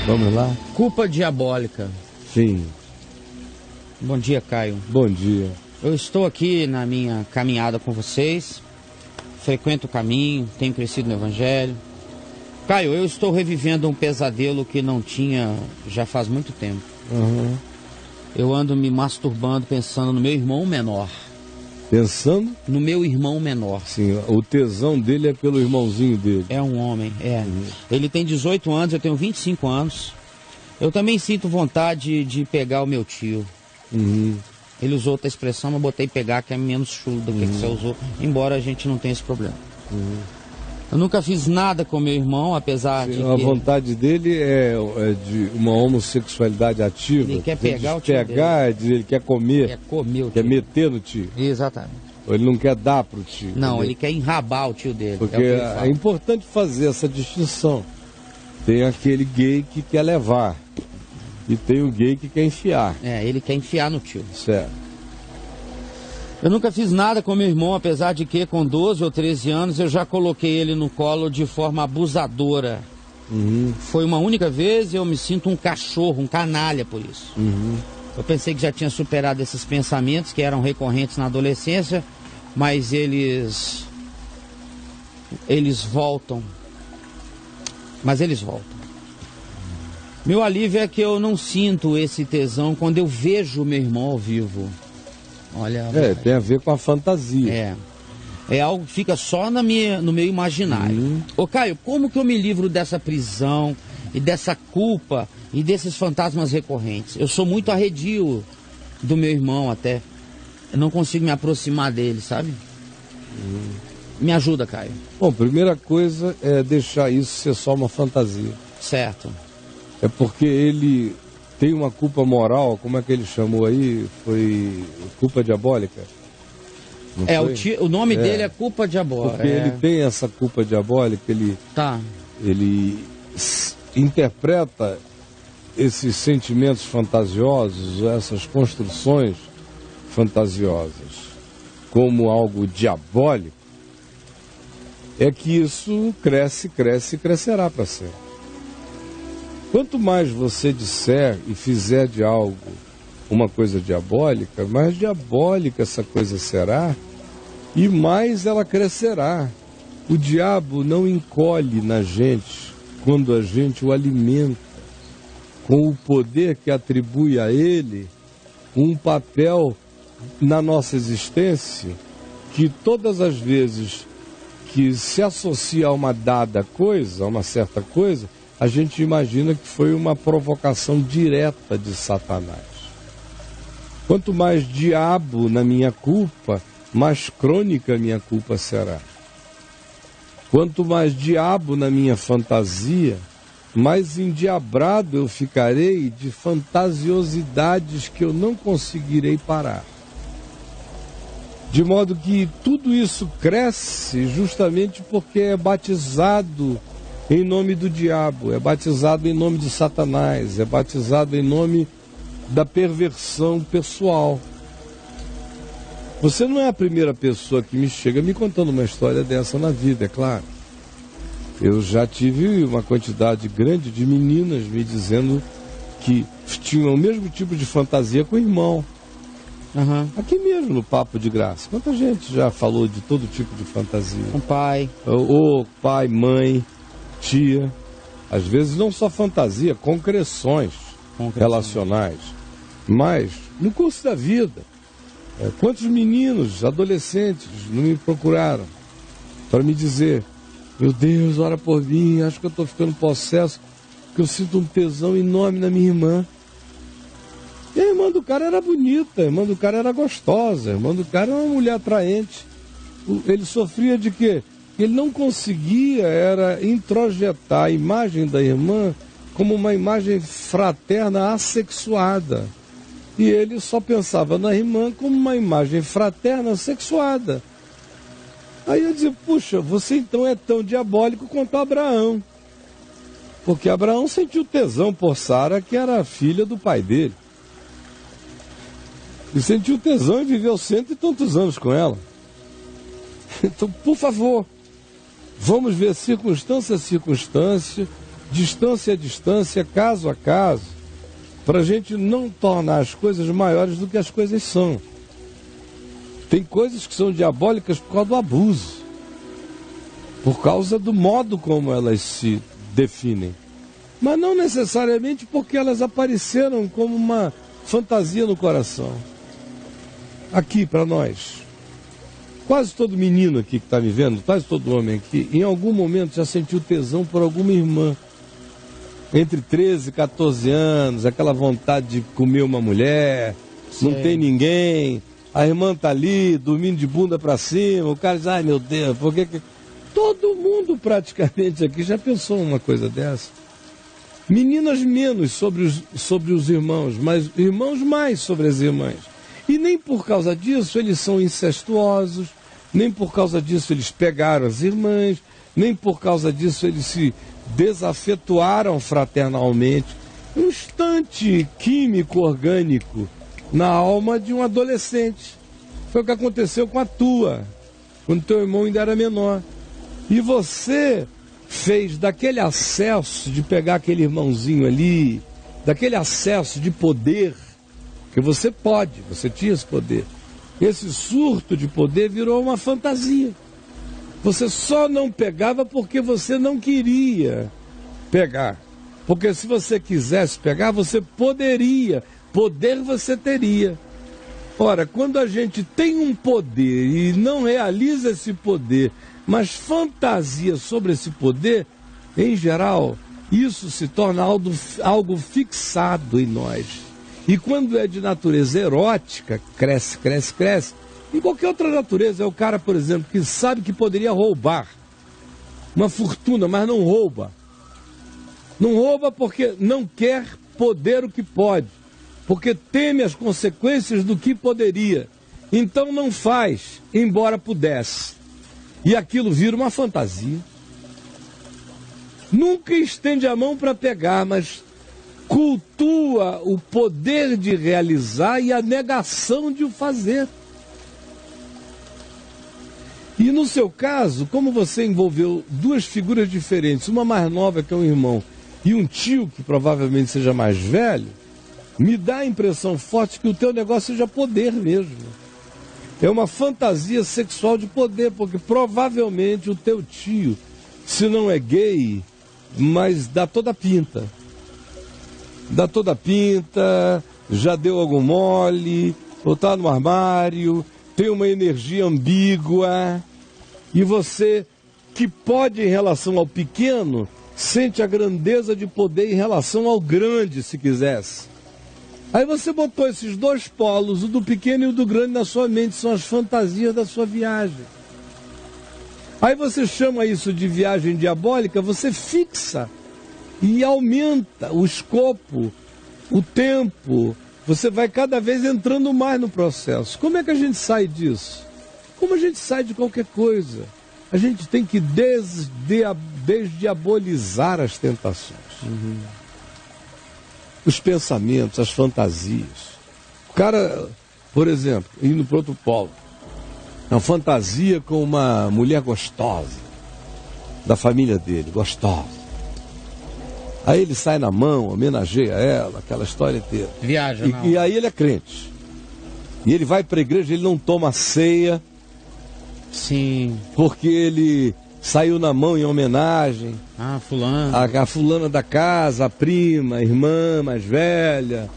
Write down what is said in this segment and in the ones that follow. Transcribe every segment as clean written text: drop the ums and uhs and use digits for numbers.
Vamos lá? Culpa diabólica. Sim. Bom dia, Caio. Bom dia. Eu estou aqui na minha caminhada com vocês. Frequento o caminho, tenho crescido no Evangelho. Caio, eu estou revivendo um pesadelo que não tinha já faz muito tempo. Uhum. Eu ando me masturbando pensando no meu irmão menor. Pensando? No meu irmão menor. Sim, o tesão dele é pelo irmãozinho dele. É um homem, é. Ele tem 18 anos, eu tenho 25 anos. Eu também sinto vontade de pegar o meu tio. Uhum. Ele usou outra expressão, mas eu botei pegar, que é menos chulo do que você usou, embora a gente não tenha esse problema. Eu nunca fiz nada com meu irmão, apesar de A que... vontade dele é de uma homossexualidade ativa. Ele quer pegar o tio pegar, ele quer comer. Quer comer o tio. Quer meter no tio. Exatamente. Ou ele não quer dar pro tio. Não, entendeu? ele quer enrabar o tio dele. Porque é importante fazer essa distinção. Tem aquele gay que quer levar. E tem o gay que quer enfiar. É, ele quer enfiar no tio. Certo. Eu nunca fiz nada com meu irmão, apesar de que com 12 ou 13 anos eu já coloquei ele no colo de forma abusadora. Foi uma única vez e eu me sinto um cachorro, um canalha por isso. Eu pensei que já tinha superado esses pensamentos que eram recorrentes na adolescência, mas eles voltam. Mas eles voltam. Meu alívio é que eu não sinto esse tesão quando eu vejo meu irmão ao vivo. Olha, tem a ver com a fantasia. É algo que fica só no meu imaginário. Ô Caio, como que eu me livro dessa prisão e dessa culpa e desses fantasmas recorrentes? Eu sou muito arredio do meu irmão até. Eu não consigo me aproximar dele, sabe? Me ajuda, Caio. Bom, primeira coisa é deixar isso ser só uma fantasia. Certo. É porque ele tem uma culpa moral, como é que ele chamou aí? Foi culpa diabólica? Não foi? O nome dele é culpa diabólica. Porque ele tem essa culpa diabólica, ele interpreta esses sentimentos fantasiosos, essas construções fantasiosas, como algo diabólico, é que isso cresce e crescerá para sempre. Quanto mais você disser e fizer de algo uma coisa diabólica, mais diabólica essa coisa será e mais ela crescerá. O diabo não encolhe na gente quando a gente o alimenta com o poder que atribui a ele um papel na nossa existência que todas as vezes que se associa a uma dada coisa, a uma certa coisa, a gente imagina que foi uma provocação direta de Satanás. Quanto mais diabo na minha culpa, mais crônica a minha culpa será. Quanto mais diabo na minha fantasia, mais endiabrado eu ficarei de fantasiosidades que eu não conseguirei parar. De modo que tudo isso cresce justamente porque é batizado em nome do diabo, é batizado em nome de Satanás, é batizado em nome da perversão pessoal. Você não é a primeira pessoa que me chega me contando uma história dessa na vida, é claro. Eu já tive uma quantidade grande de meninas me dizendo que tinham o mesmo tipo de fantasia com o irmão. Aqui mesmo, no Papo de Graça. Quanta gente já falou de todo tipo de fantasia? Com pai. Ou pai, mãe, tia. Às vezes não só fantasia, concreções relacionais. Mas, no curso da vida, quantos meninos, adolescentes, não me procuraram para me dizer: meu Deus, ora por mim, acho que eu estou ficando possesso, porque eu sinto um tesão enorme na minha irmã. E a irmã do cara era bonita, a irmã do cara era gostosa, a irmã do cara era uma mulher atraente. Ele sofria de quê? Ele não conseguia introjetar a imagem da irmã como uma imagem fraterna assexuada. E ele só pensava na irmã como uma imagem fraterna sexuada. Aí eu dizia: puxa, você então é tão diabólico quanto Abraão. Porque Abraão sentiu tesão por Sara, que era a filha do pai dele. E sentiu tesão e viveu 100 e tantos anos com ela. Então, por favor, vamos ver circunstância a circunstância, distância a distância, caso a caso, para a gente não tornar as coisas maiores do que as coisas são. Tem coisas que são diabólicas por causa do abuso, por causa do modo como elas se definem, mas não necessariamente porque elas apareceram como uma fantasia no coração. Aqui, para nós, quase todo menino aqui que está me vendo, quase todo homem aqui, em algum momento já sentiu tesão por alguma irmã. Entre 13 e 14 anos, aquela vontade de comer uma mulher, sim, não tem ninguém, a irmã está ali, dormindo de bunda para cima, o cara diz, ai meu Deus, por que... Todo mundo praticamente aqui já pensou uma coisa dessa. Meninas menos sobre os irmãos, mas irmãos mais sobre as irmãs. E nem por causa disso eles são incestuosos, nem por causa disso eles pegaram as irmãs, nem por causa disso eles se desafetuaram fraternalmente. Um instante químico orgânico na alma de um adolescente. Foi o que aconteceu com a tua, quando teu irmão ainda era menor. E você fez daquele acesso de pegar aquele irmãozinho ali, daquele acesso de poder, que você pode, você tinha esse poder. Esse surto de poder virou uma fantasia. Você só não pegava porque você não queria pegar. Porque se você quisesse pegar, você poderia. Poder você teria. Ora, quando a gente tem um poder e não realiza esse poder, mas fantasia sobre esse poder, em geral, isso se torna algo fixado em nós. E quando é de natureza erótica, cresce, cresce, cresce. Em qualquer outra natureza, é o cara, por exemplo, que sabe que poderia roubar uma fortuna, mas não rouba. Não rouba porque não quer poder o que pode, porque teme as consequências do que poderia. Então não faz, embora pudesse. E aquilo vira uma fantasia. Nunca estende a mão para pegar, mas cultua o poder de realizar e a negação de o fazer. E no seu caso, como você envolveu duas figuras diferentes, uma mais nova que é um irmão e um tio que provavelmente seja mais velho, me dá a impressão forte que o teu negócio seja poder mesmo. É uma fantasia sexual de poder, porque provavelmente o teu tio, se não é gay, mas dá toda a pinta. Dá toda a pinta, já deu algum mole, ou está no armário, tem uma energia ambígua, e você, que pode em relação ao pequeno, sente a grandeza de poder em relação ao grande, se quisesse. Aí você botou esses dois polos, o do pequeno e o do grande, na sua mente, são as fantasias da sua viagem. Aí você chama isso de viagem diabólica, você fixa e aumenta o escopo, o tempo, você vai cada vez entrando mais no processo. Como é que a gente sai disso? Como a gente sai de qualquer coisa? A gente tem que desdiabolizar as tentações. Os pensamentos, as fantasias. O cara, por exemplo, indo para outro polo, uma fantasia com uma mulher gostosa, da família dele, gostosa. Aí ele sai na mão, homenageia ela, aquela história inteira. Viaja, não. E aí ele é crente. E ele vai para a igreja, ele não toma ceia. Sim. Porque ele saiu na mão em homenagem. Ah, fulano. A fulana da casa, a prima, a irmã mais velha,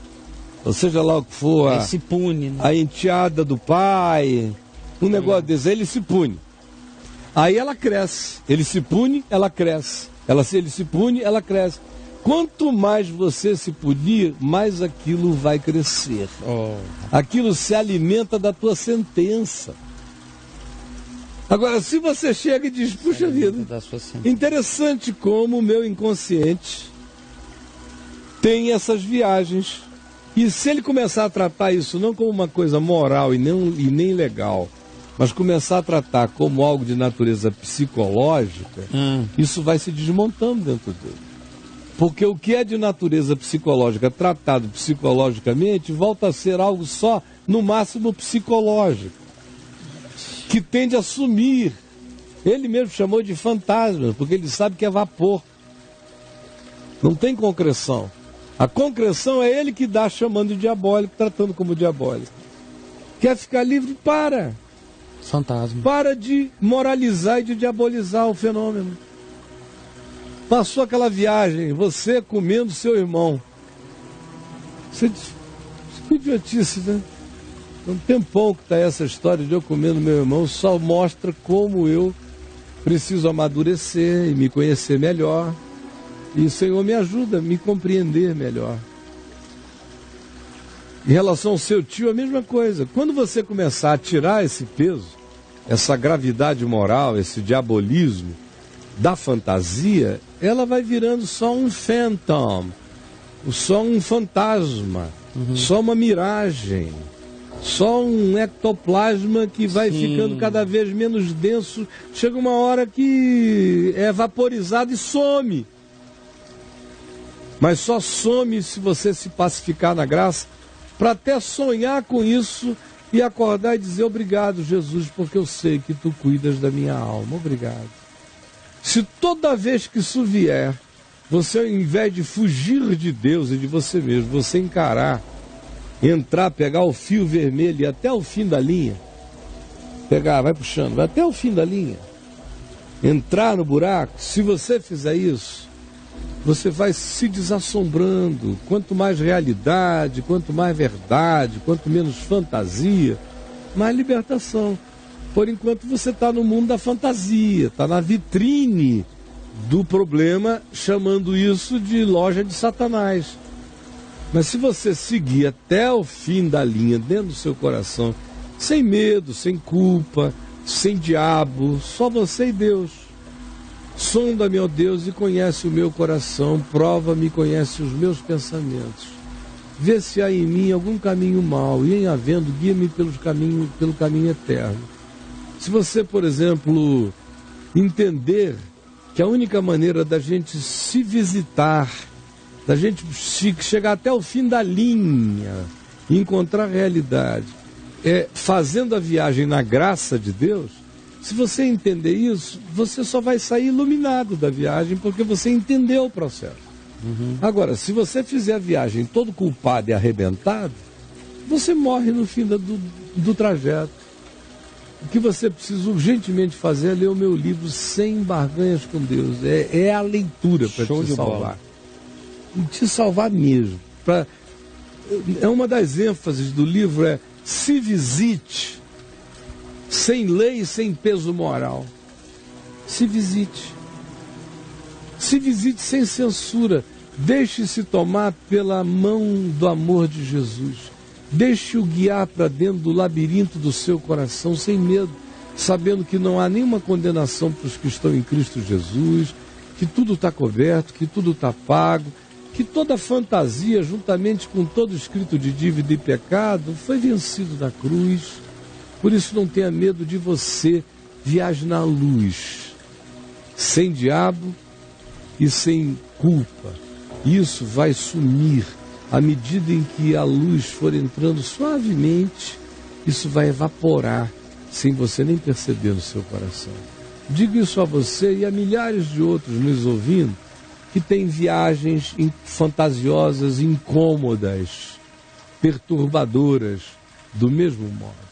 ou seja lá o que for. Ele se pune, né? A enteada do pai. Um negócio desse, aí ele se pune. Aí ela cresce. Ele se pune, ela cresce. Ele se pune, ela cresce. Quanto mais você se punir, mais aquilo vai crescer. Aquilo se alimenta da tua sentença. Agora, se você chega e diz, puxa vida, interessante como o meu inconsciente tem essas viagens. E se ele começar a tratar isso não como uma coisa moral e nem legal, mas começar a tratar como algo de natureza psicológica, isso vai se desmontando dentro dele. Porque o que é de natureza psicológica, tratado psicologicamente, volta a ser algo só, no máximo, psicológico, que tende a sumir. Ele mesmo chamou de fantasma, porque ele sabe que é vapor. Não tem concreção. A concreção é ele que dá chamando de diabólico, tratando como diabólico. Quer ficar livre? Para. Fantasma. Para de moralizar e de diabolizar o fenômeno. Passou aquela viagem, você comendo seu irmão. Isso é idiotice, né? Um tempão que está essa história de eu comendo meu irmão, só mostra como eu preciso amadurecer e me conhecer melhor. E o Senhor me ajuda a me compreender melhor. Em relação ao seu tio, a mesma coisa. Quando você começar a tirar esse peso, essa gravidade moral, esse diabolismo da fantasia, ela vai virando só um phantom, só um fantasma, só uma miragem, só um ectoplasma que vai ficando cada vez menos denso. Chega uma hora que é vaporizado e some. Mas só some se você se pacificar na graça, para até sonhar com isso e acordar e dizer: obrigado, Jesus, porque eu sei que tu cuidas da minha alma. Obrigado. Se toda vez que isso vier, você, ao invés de fugir de Deus e de você mesmo, você encarar, entrar, pegar o fio vermelho e até o fim da linha, pegar, vai puxando, vai até o fim da linha, entrar no buraco, se você fizer isso, você vai se desassombrando. Quanto mais realidade, quanto mais verdade, quanto menos fantasia, mais libertação. Por enquanto você está no mundo da fantasia, está na vitrine do problema, chamando isso de loja de Satanás. Mas se você seguir até o fim da linha, dentro do seu coração, sem medo, sem culpa, sem diabo, só você e Deus. Sonda-me, ó Deus, e conhece o meu coração, prova-me e conhece os meus pensamentos. Vê se há em mim algum caminho mau, e em havendo, guia-me pelo caminho eterno. Se você, por exemplo, entender que a única maneira da gente se visitar, da gente chegar até o fim da linha e encontrar a realidade, é fazendo a viagem na graça de Deus. Se você entender isso, você só vai sair iluminado da viagem, porque você entendeu o processo. Agora, se você fizer a viagem todo culpado e arrebentado, você morre no fim do trajeto. O que você precisa urgentemente fazer é ler o meu livro Sem Barganhas com Deus. É a leitura para te salvar. E te salvar mesmo. É uma das ênfases do livro, se visite sem lei e sem peso moral. Se visite. Se visite sem censura. Deixe-se tomar pela mão do amor de Jesus. Deixe-o guiar para dentro do labirinto do seu coração sem medo, sabendo que não há nenhuma condenação para os que estão em Cristo Jesus, que tudo está coberto, que tudo está pago, que toda fantasia, juntamente com todo escrito de dívida e pecado, foi vencido na cruz. Por isso não tenha medo de você. Viaje na luz, sem diabo e sem culpa. Isso vai sumir. À medida em que a luz for entrando suavemente, isso vai evaporar, sem você nem perceber no seu coração. Digo isso a você e a milhares de outros nos ouvindo, que têm viagens fantasiosas, incômodas, perturbadoras, do mesmo modo.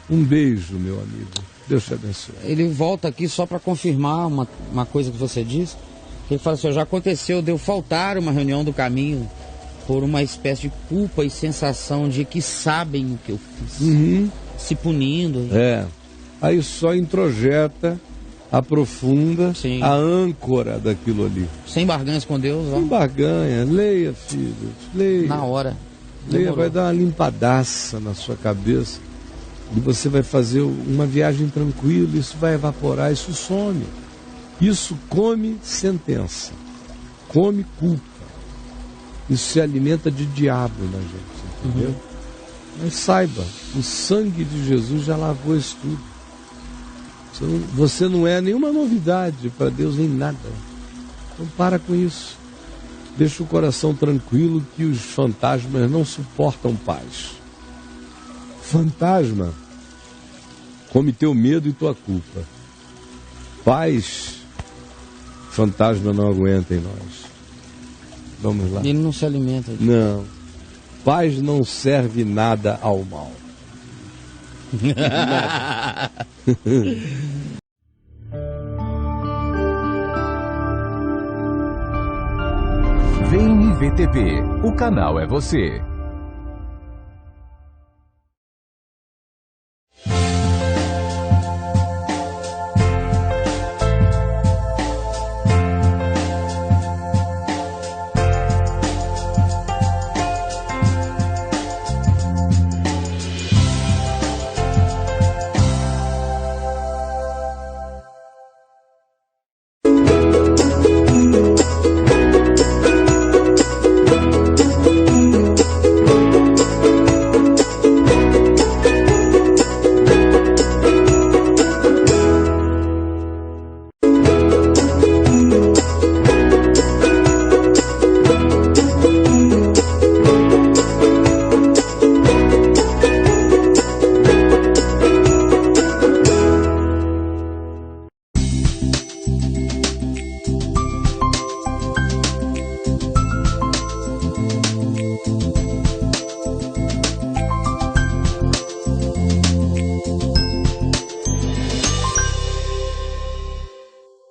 Um beijo, meu amigo. Deus te abençoe. Ele volta aqui só para confirmar uma coisa que você disse. Ele fala assim: já aconteceu de eu faltar uma reunião do caminho por uma espécie de culpa e sensação de que sabem o que eu fiz, se punindo. Aí só introjeta, aprofunda a âncora daquilo ali. Sem barganhas com Deus. Sem barganha. Leia, filho. Leia. Na hora. Leia, vai dar uma limpadaça na sua cabeça. E você vai fazer uma viagem tranquila, isso vai evaporar, isso some. Isso come sentença. Come culpa. Isso se alimenta de diabo na gente, entendeu? Mas saiba, o sangue de Jesus já lavou isso tudo. Você não é nenhuma novidade para Deus em nada. Então para com isso. Deixa o coração tranquilo, que os fantasmas não suportam paz. Fantasma come teu medo e tua culpa. Paz, fantasma não aguenta em nós. Vamos lá. Ele não se alimenta disso. Não. Paz não serve nada ao mal. Nada. Vem IVTV, o canal é você.